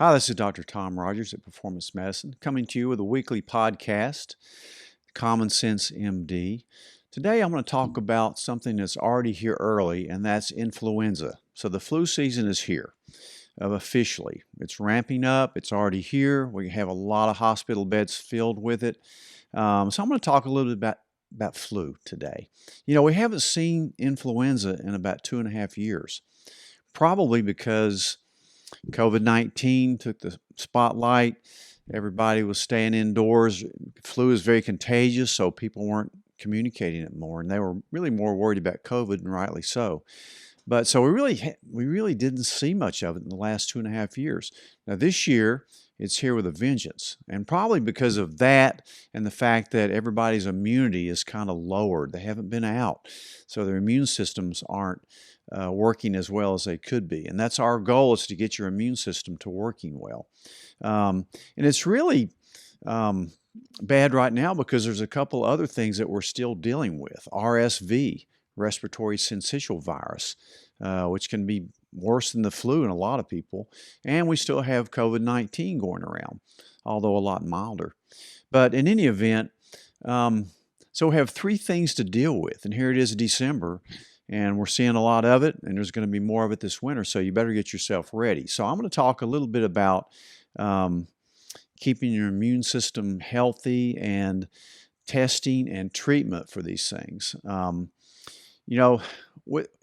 Hi, this is Dr. Tom Rogers at Performance Medicine, coming to you with a weekly podcast, Common Sense MD. Today I'm going to talk about something that's already here early, and that's influenza. So the flu season is here officially. It's ramping up. It's already here. We have a lot of hospital beds filled with it. So I'm going to talk a little bit about flu today. You know, we haven't seen influenza in about 2.5 years, probably because COVID-19 took the spotlight. Everybody was staying indoors. Flu is very contagious, so people weren't communicating it more, and they were really more worried about COVID, and rightly so. But so we really didn't see much of it in the last 2.5 years. Now this year, it's here with a vengeance, and probably because of that and the fact that everybody's immunity is kind of lowered. They haven't been out, so their immune systems aren't working as well as they could be. And that's our goal, is to get your immune system to working well. And it's really bad right now because there's a couple other things that we're still dealing with. RSV, respiratory syncytial virus, which can be worse than the flu in a lot of people. And we still have COVID-19 going around, although a lot milder. But in any event, so we have 3 things to deal with. And here it is, December, and we're seeing a lot of it, and there's going to be more of it this winter, so you better get yourself ready. So I'm going to talk a little bit about keeping your immune system healthy and testing and treatment for these things. You know,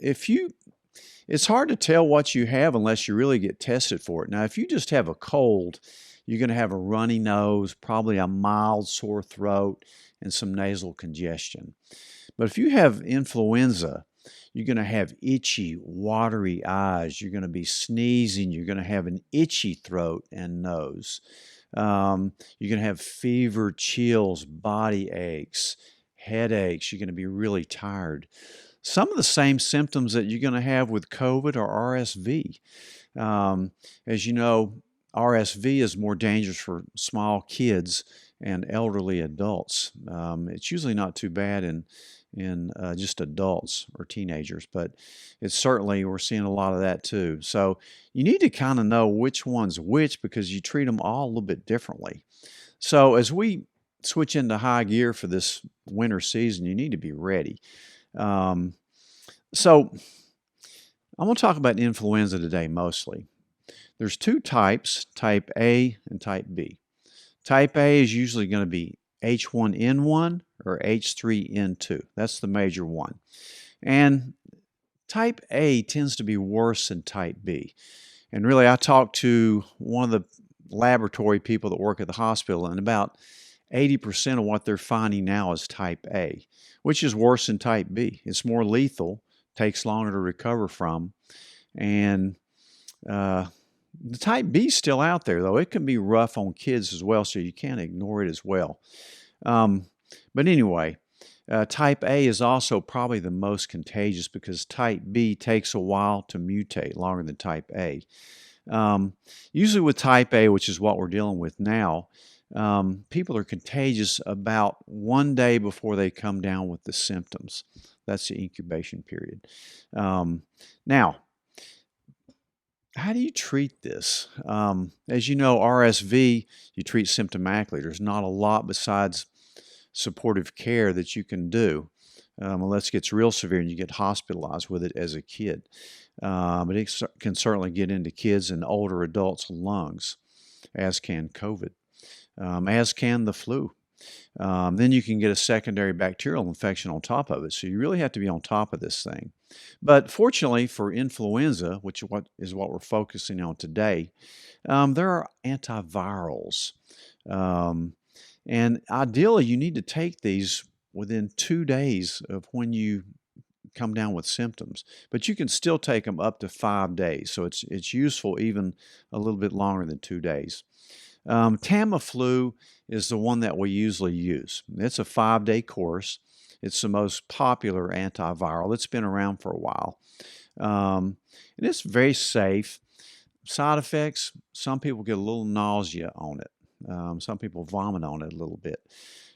it's hard to tell what you have unless you really get tested for it. Now, if you just have a cold, you're going to have a runny nose, probably a mild sore throat, and some nasal congestion. But if you have influenza, you're going to have itchy, watery eyes. You're going to be sneezing. You're going to have an itchy throat and nose. You're going to have fever, chills, body aches, headaches. You're going to be really tired. Some of the same symptoms that you're going to have with COVID or RSV. As you know, RSV is more dangerous for small kids and elderly adults. It's usually not too bad in just adults or teenagers, but it's certainly, we're seeing a lot of that too. So you need to kind of know which one's which, because you treat them all a little bit differently. So as we switch into high gear for this winter season, you need to be ready. So I'm going to talk about influenza today mostly. There's 2 types, type A and type B. Type A is usually going to be H1N1 or H3N2. That's the major one. And type A tends to be worse than type B. And really, I talked to one of the laboratory people that work at the hospital, and about 80% of what they're finding now is type A, which is worse than type B. It's more lethal, takes longer to recover from, and the type B is still out there, though. It can be rough on kids as well, so you can't ignore it as well. But anyway, type A is also probably the most contagious because type B takes a while to mutate, longer than type A. Usually with type A, which is what we're dealing with now, people are contagious about 1 day before they come down with the symptoms. That's the incubation period. Now, how do you treat this? As you know, RSV, you treat symptomatically. There's not a lot besides supportive care that you can do, unless it gets real severe and you get hospitalized with it as a kid. But it can certainly get into kids and older adults' lungs, as can COVID, as can the flu. Then you can get a secondary bacterial infection on top of it. So you really have to be on top of this thing. But fortunately for influenza, which is what we're focusing on today, there are antivirals. And ideally, you need to take these within 2 days of when you come down with symptoms. But you can still take them up to 5 days. So it's useful even a little bit longer than 2 days. Tamiflu is the one that we usually use. It's a 5-day course. It's the most popular antiviral. It's been around for a while. And it's very safe. Side effects, some people get a little nausea on it. Some people vomit on it a little bit.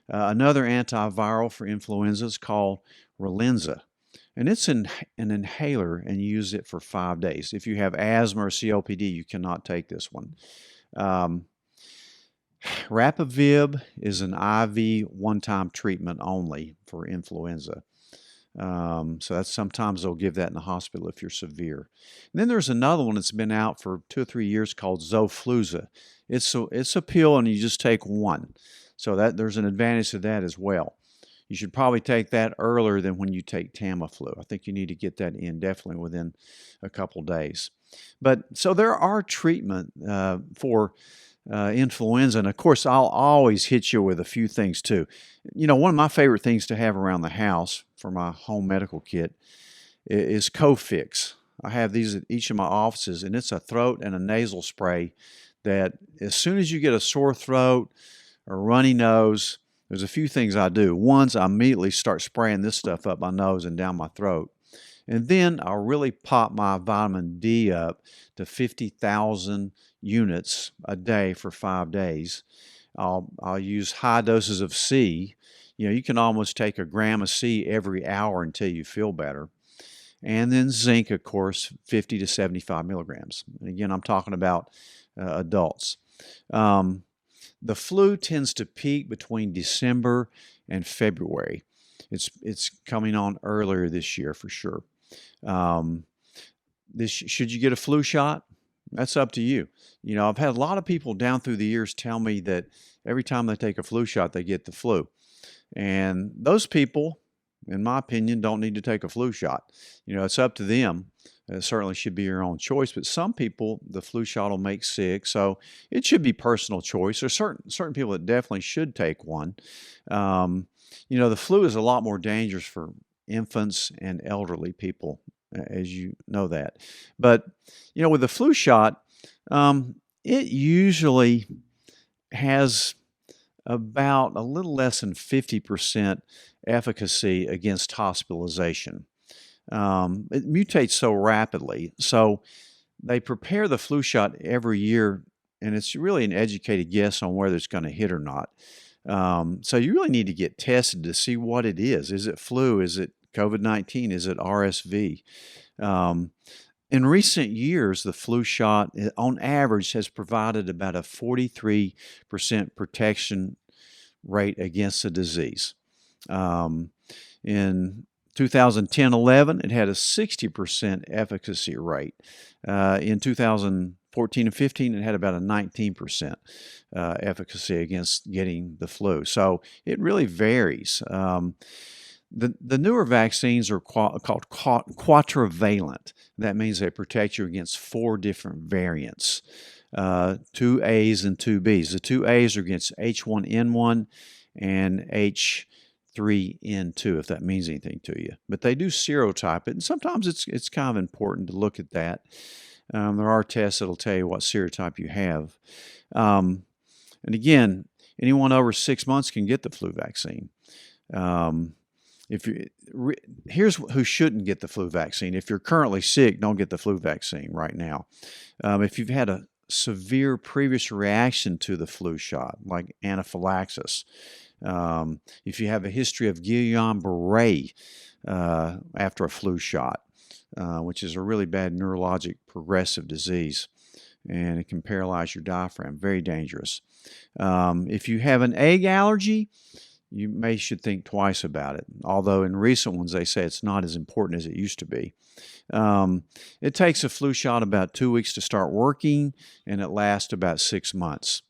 Another antiviral for influenza is called Relenza. And it's an inhaler, and you use it for 5 days. If you have asthma or COPD, you cannot take this one. Um, Rapivib is an IV one-time treatment only for influenza. So that's sometimes they'll give that in the hospital if you're severe. And then there's another one that's been out for 2 or 3 years called Zofluza. It's a pill and you just take one. So that there's an advantage to that as well. You should probably take that earlier than when you take Tamiflu. I think you need to get that in definitely within a couple days. But so there are treatment for influenza, and of course I'll always hit you with a few things too. One of my favorite things to have around the house for my home medical kit is Cofix. I have these at each of my offices, and it's a throat and a nasal spray that as soon as you get a sore throat or runny nose, there's a few things I do. One, I immediately start spraying this stuff up my nose and down my throat. And then I'll really pop my vitamin D up to 50,000 units a day for 5 days. I'll use high doses of C. You can almost take a gram of C every hour until you feel better. And then zinc, of course, 50 to 75 milligrams. And again, I'm talking about adults. The flu tends to peak between December and February. It's coming on earlier this year for sure. Should you get a flu shot? That's up to you. I've had a lot of people down through the years tell me that every time they take a flu shot, they get the flu. And those people, in my opinion, don't need to take a flu shot. It's up to them. It certainly should be your own choice, but some people, the flu shot will make sick, so it should be personal choice. There's certain people that definitely should take one. The flu is a lot more dangerous for infants and elderly people, as you know that. But, with the flu shot, it usually has about a little less than 50% efficacy against hospitalization. It mutates so rapidly. So they prepare the flu shot every year, and it's really an educated guess on whether it's going to hit or not. So you really need to get tested to see what it is. Is it flu? Is it COVID-19? Is it RSV? In recent years, the flu shot, on average, has provided about a 43% protection rate against the disease. In 2010-11, it had a 60% efficacy rate. In 2014 and 15, it had about a 19% efficacy against getting the flu. So it really varies. The newer vaccines are called quadrivalent. That means they protect you against 4 different variants, 2 A's and 2 B's. The 2 A's are against H1N1 and H3N2, if that means anything to you. But they do serotype it, and sometimes it's kind of important to look at that. There are tests that'll tell you what serotype you have. And again, anyone over 6 months can get the flu vaccine. Here's who shouldn't get the flu vaccine. If you're currently sick, don't get the flu vaccine right now. If you've had a severe previous reaction to the flu shot, like anaphylaxis, if you have a history of Guillain-Barré after a flu shot, which is a really bad neurologic progressive disease, and it can paralyze your diaphragm, very dangerous. If you have an egg allergy, you should think twice about it, although in recent ones they say it's not as important as it used to be. It takes a flu shot about 2 weeks to start working, and it lasts about 6 months.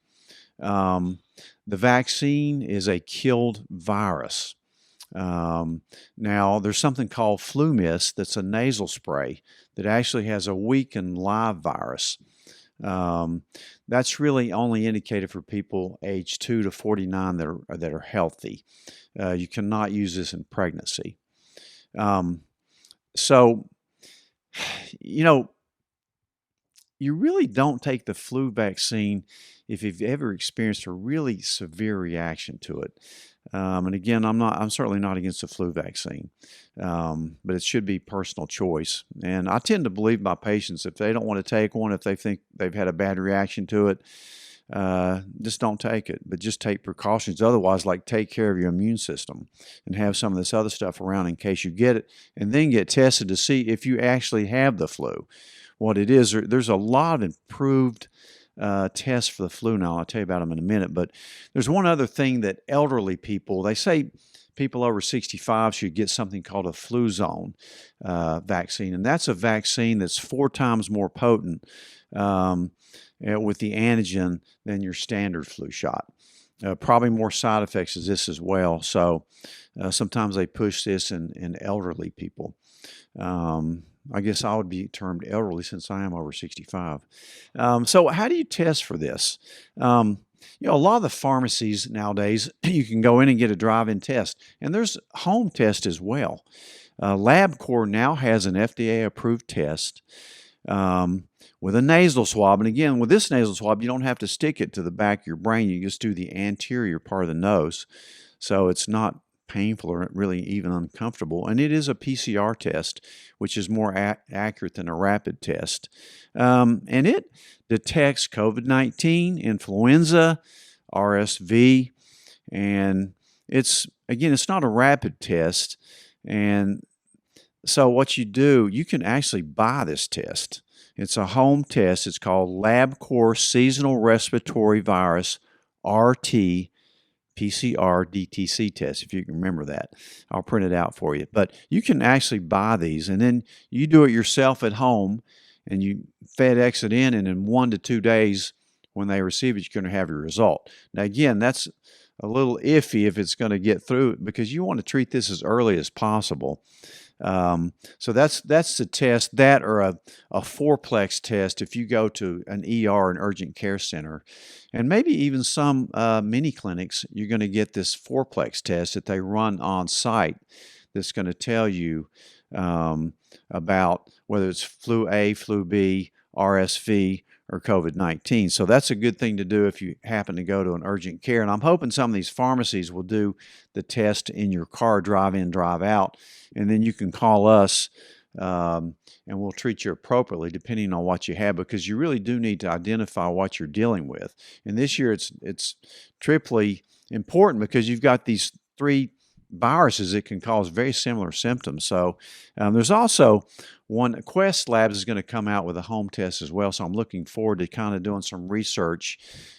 The vaccine is a killed virus. Now, there's something called Flu Mist that's a nasal spray that actually has a weakened live virus. That's really only indicated for people age 2 to 49 that are healthy. You cannot use this in pregnancy. So, you really don't take the flu vaccine if you've ever experienced a really severe reaction to it. And again, I'm certainly not against the flu vaccine, but it should be personal choice. And I tend to believe my patients, if they don't want to take one, if they think they've had a bad reaction to it, just don't take it, but just take precautions. Otherwise, like take care of your immune system and have some of this other stuff around in case you get it, and then get tested to see if you actually have the flu. What it is, there's a lot of improved tests for the flu now. I'll tell you about them in a minute. But there's one other thing that elderly people, they say people over 65 should get something called a Fluzone vaccine. And that's a vaccine that's 4 times more potent with the antigen than your standard flu shot. Probably more side effects as this as well. So sometimes they push this in elderly people. I guess I would be termed elderly since I am over 65. So how do you test for this? A lot of the pharmacies nowadays, you can go in and get a drive-in test, and there's home test as well. LabCorp now has an FDA-approved test with a nasal swab. And again, with this nasal swab, you don't have to stick it to the back of your brain. You just do the anterior part of the nose. So it's not painful or really even uncomfortable. And it is a PCR test, which is more accurate than a rapid test. And it detects COVID-19, influenza, RSV, and it's not a rapid test. And so what you do, you can actually buy this test. It's a home test. It's called LabCorp Seasonal Respiratory Virus RT PCR DTC test, if you can remember that. I'll print it out for you. But you can actually buy these, and then you do it yourself at home, and you FedEx it in, and in 1 to 2 days when they receive it, you're going to have your result. Now, again, that's a little iffy if it's going to get through because you want to treat this as early as possible. So that's the test, that or a 4-plex test if you go to an ER, an urgent care center, and maybe even some mini clinics, you're going to get this 4-plex test that they run on site that's going to tell you about whether it's flu A, flu B, RSV, or COVID-19. So that's a good thing to do if you happen to go to an urgent care. And I'm hoping some of these pharmacies will do the test in your car, drive in, drive out, and then you can call us and we'll treat you appropriately depending on what you have, because you really do need to identify what you're dealing with. And this year it's triply important because you've got these 3 viruses that can cause very similar symptoms. So there's also one, Quest Labs is going to come out with a home test as well. So I'm looking forward to kind of doing some research,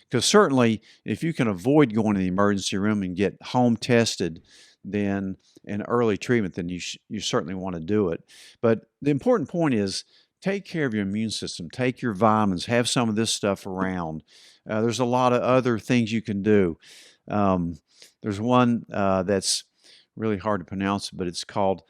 because certainly if you can avoid going to the emergency room and get home tested, then in early treatment, then you certainly want to do it. But the important point is take care of your immune system, take your vitamins, have some of this stuff around. There's a lot of other things you can do. There's one that's really hard to pronounce, but it's called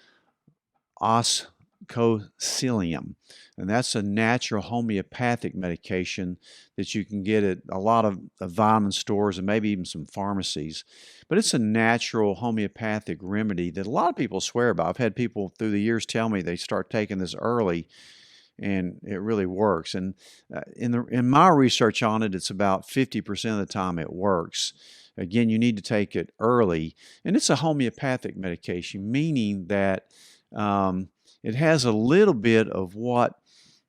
Uscosilium, and that's a natural homeopathic medication that you can get at a lot of vitamin stores and maybe even some pharmacies. But it's a natural homeopathic remedy that a lot of people swear by. I've had people through the years tell me they start taking this early, and it really works. And in my research on it, it's about 50% of the time it works. Again, you need to take it early, and it's a homeopathic medication, meaning that it has a little bit of what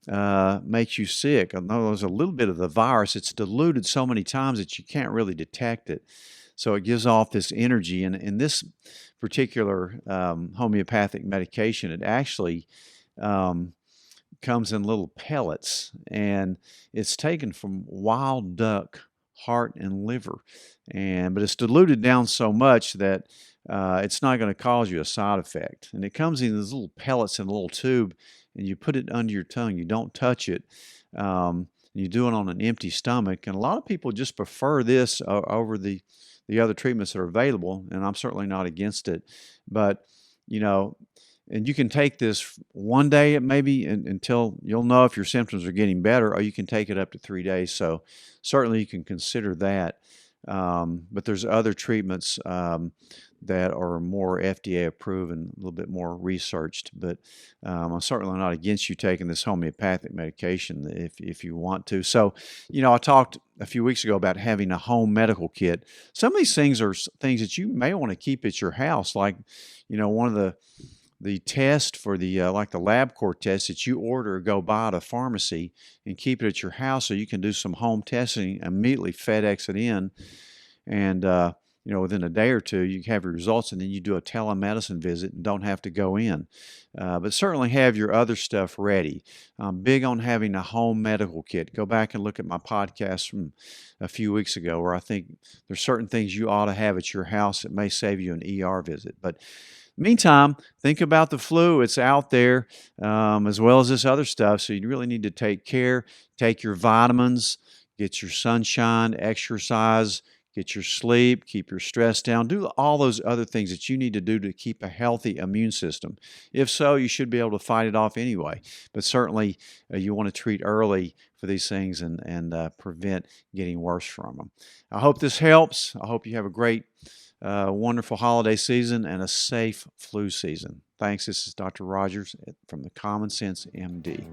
makes you sick. In other words, a little bit of the virus. It's diluted so many times that you can't really detect it. So it gives off this energy. And in this particular homeopathic medication, it actually comes in little pellets, and it's taken from wild duck heart and liver. But it's diluted down so much that it's not going to cause you a side effect. And it comes in these little pellets in a little tube, and you put it under your tongue. You don't touch it. You do it on an empty stomach. And a lot of people just prefer this over the other treatments that are available, and I'm certainly not against it. But, and you can take this one day maybe until you'll know if your symptoms are getting better, or you can take it up to 3 days. So certainly you can consider that. But there's other treatments that are more FDA approved and a little bit more researched. But I'm certainly not against you taking this homeopathic medication if you want to. So, I talked a few weeks ago about having a home medical kit. Some of these things are things that you may want to keep at your house. Like, one of the the test for the like the LabCorp test that you order or go buy at a pharmacy and keep it at your house so you can do some home testing, immediately FedEx it in, and within a day or two you have your results, and then you do a telemedicine visit and don't have to go in. But certainly have your other stuff ready. I'm big on having a home medical kit. Go back and look at my podcast from a few weeks ago where I think there's certain things you ought to have at your house that may save you an ER visit. But meantime, think about the flu. It's out there, as well as this other stuff. So you really need to take care, take your vitamins, get your sunshine, exercise, get your sleep, keep your stress down, do all those other things that you need to do to keep a healthy immune system. If so, you should be able to fight it off anyway. But certainly, you want to treat early for these things and prevent getting worse from them. I hope this helps. I hope you have a great, wonderful holiday season and a safe flu season. Thanks. This is Dr. Rogers from the Common Sense MD.